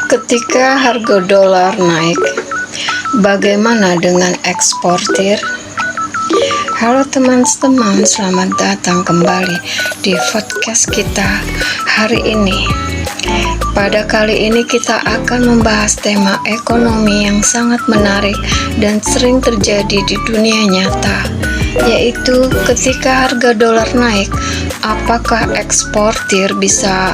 Ketika harga dolar naik, bagaimana dengan eksportir? Halo teman-teman, selamat datang kembali di podcast kita hari ini. Pada kali ini kita akan membahas tema ekonomi yang sangat menarik dan sering terjadi di dunia nyata, yaitu ketika harga dolar naik, apakah eksportir bisa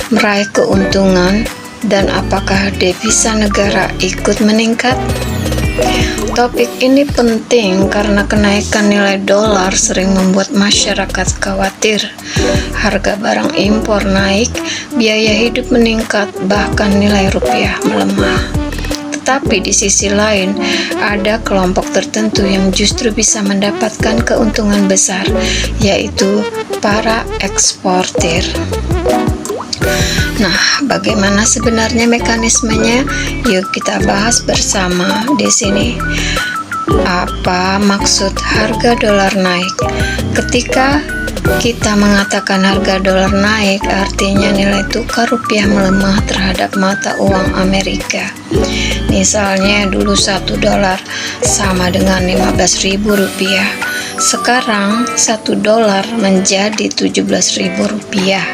meraih keuntungan dan apakah devisa negara ikut meningkat? Topik ini penting karena kenaikan nilai dolar sering membuat masyarakat khawatir. Harga barang impor naik, biaya hidup meningkat, bahkan nilai rupiah melemah. Tetapi di sisi lain, ada kelompok tertentu yang justru bisa mendapatkan keuntungan besar, yaitu para eksportir. Nah, bagaimana sebenarnya mekanismenya? Yuk kita bahas bersama di sini. Apa maksud harga dolar naik? Ketika kita mengatakan harga dolar naik, artinya nilai tukar rupiah melemah terhadap mata uang Amerika. Misalnya dulu 1 dolar sama dengan 15.000 rupiah. Sekarang 1 dolar menjadi 17.000 rupiah.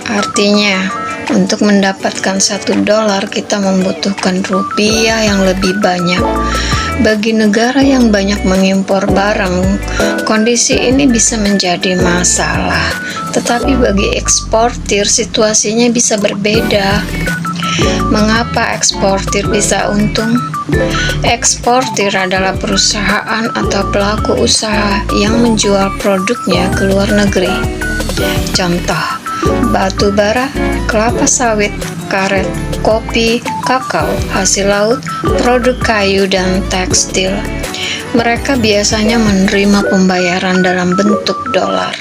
Artinya, untuk mendapatkan 1 dolar kita membutuhkan rupiah yang lebih banyak. Bagi negara yang banyak mengimpor barang, kondisi ini bisa menjadi masalah. Tetapi bagi eksportir, situasinya bisa berbeda. Mengapa eksportir bisa untung? Eksportir adalah perusahaan atau pelaku usaha yang menjual produknya ke luar negeri. Contoh, batu bara, kelapa sawit, karet, kopi, kakao, hasil laut, produk kayu, dan tekstil. Mereka biasanya menerima pembayaran dalam bentuk dolar.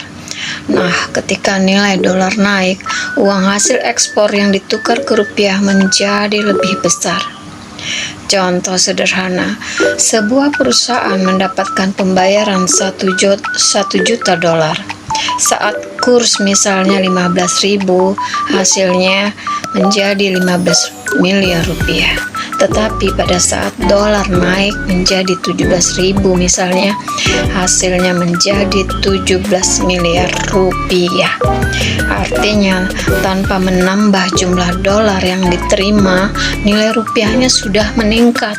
Nah, ketika nilai dolar naik, uang hasil ekspor yang ditukar ke rupiah menjadi lebih besar. Contoh sederhana, sebuah perusahaan mendapatkan pembayaran 1 juta dolar. Saat kurs misalnya 15.000, hasilnya menjadi 15 miliar rupiah. Tetapi pada saat dolar naik menjadi 17.000 misalnya, hasilnya menjadi 17 miliar rupiah. Artinya, tanpa menambah jumlah dolar yang diterima, nilai rupiahnya sudah meningkat.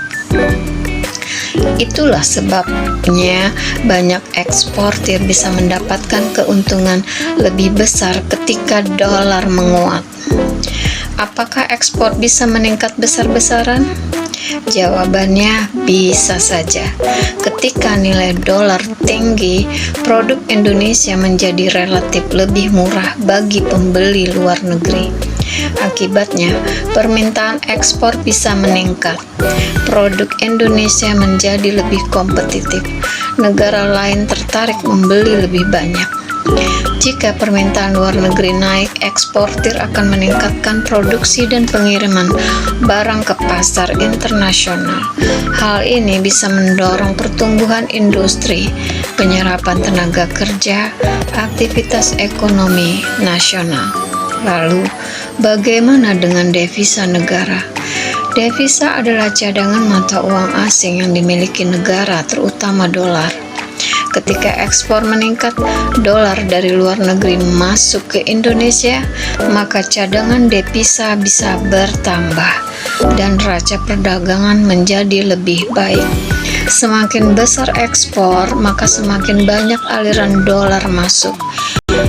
Itulah sebabnya banyak eksportir bisa mendapatkan keuntungan lebih besar ketika dolar menguat. Apakah ekspor bisa meningkat besar-besaran? Jawabannya bisa saja. Ketika nilai dolar tinggi, produk Indonesia menjadi relatif lebih murah bagi pembeli luar negeri. Akibatnya, permintaan ekspor bisa meningkat. Produk Indonesia menjadi lebih kompetitif. Negara lain tertarik membeli lebih banyak. Jika permintaan luar negeri naik, eksportir akan meningkatkan produksi dan pengiriman barang ke pasar internasional. Hal ini bisa mendorong pertumbuhan industri, penyerapan tenaga kerja, aktivitas ekonomi nasional. Lalu, bagaimana dengan devisa negara? Devisa adalah cadangan mata uang asing yang dimiliki negara, terutama dolar. Ketika ekspor meningkat, dolar dari luar negeri masuk ke Indonesia, maka cadangan devisa bisa bertambah dan neraca perdagangan menjadi lebih baik. Semakin besar ekspor, maka semakin banyak aliran dolar masuk.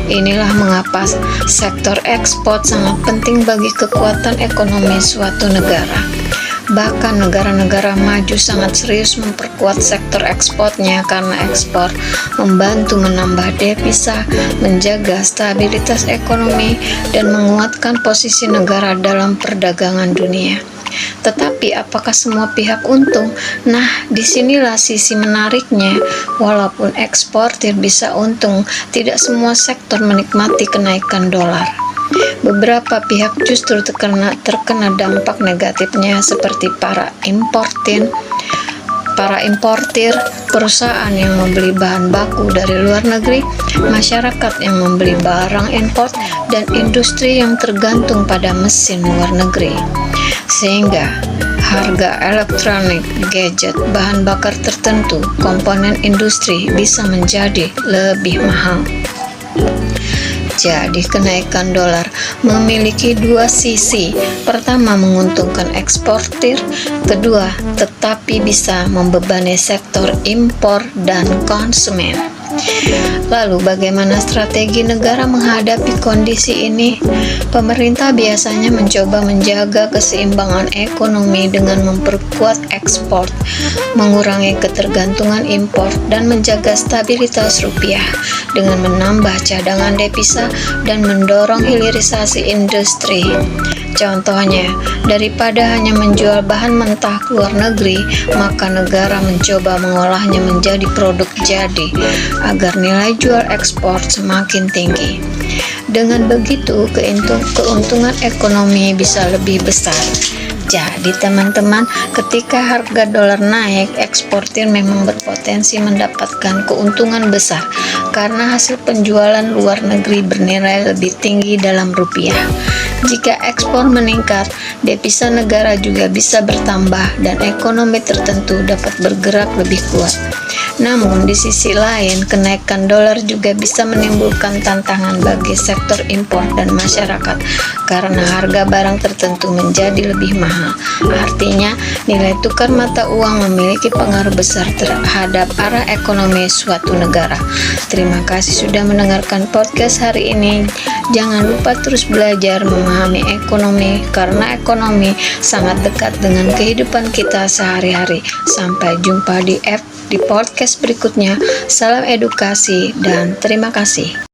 Inilah mengapa sektor ekspor sangat penting bagi kekuatan ekonomi suatu negara. Bahkan negara-negara maju sangat serius memperkuat sektor ekspornya karena ekspor membantu menambah devisa, menjaga stabilitas ekonomi, dan menguatkan posisi negara dalam perdagangan dunia. Tetapi apakah semua pihak untung? Nah, disinilah sisi menariknya. Walaupun eksportir bisa untung, tidak semua sektor menikmati kenaikan dolar. Beberapa pihak justru terkena dampak negatifnya seperti para importir, para importir, perusahaan yang membeli bahan baku dari luar negeri, masyarakat yang membeli barang impor, dan industri yang tergantung pada mesin luar negeri. Sehingga harga elektronik, gadget, bahan bakar tertentu, komponen industri bisa menjadi lebih mahal. Jadi kenaikan dolar memiliki dua sisi. Pertama, menguntungkan eksportir. Kedua, tetapi bisa membebani sektor impor dan konsumen. Lalu bagaimana strategi negara menghadapi kondisi ini? Pemerintah biasanya mencoba menjaga keseimbangan ekonomi dengan memperkuat ekspor, mengurangi ketergantungan impor, dan menjaga stabilitas rupiah dengan menambah cadangan devisa dan mendorong hilirisasi industri. Contohnya, daripada hanya menjual bahan mentah ke luar negeri, maka negara mencoba mengolahnya menjadi produk jadi agar nilai jual ekspor semakin tinggi. Dengan begitu, keuntungan ekonomi bisa lebih besar. Jadi teman-teman, ketika harga dolar naik, eksportir memang berpotensi mendapatkan keuntungan besar karena hasil penjualan luar negeri bernilai lebih tinggi dalam rupiah. Jika ekspor meningkat, devisa negara juga bisa bertambah dan ekonomi tertentu dapat bergerak lebih kuat. Namun di sisi lain, kenaikan dolar juga bisa menimbulkan tantangan bagi sektor impor dan masyarakat karena harga barang tertentu menjadi lebih mahal. Artinya, nilai tukar mata uang memiliki pengaruh besar terhadap arah ekonomi suatu negara. Terima kasih sudah mendengarkan podcast hari ini. Jangan lupa terus belajar memahami ekonomi karena ekonomi sangat dekat dengan kehidupan kita sehari-hari. Sampai jumpa di podcast berikutnya. Salam edukasi dan terima kasih.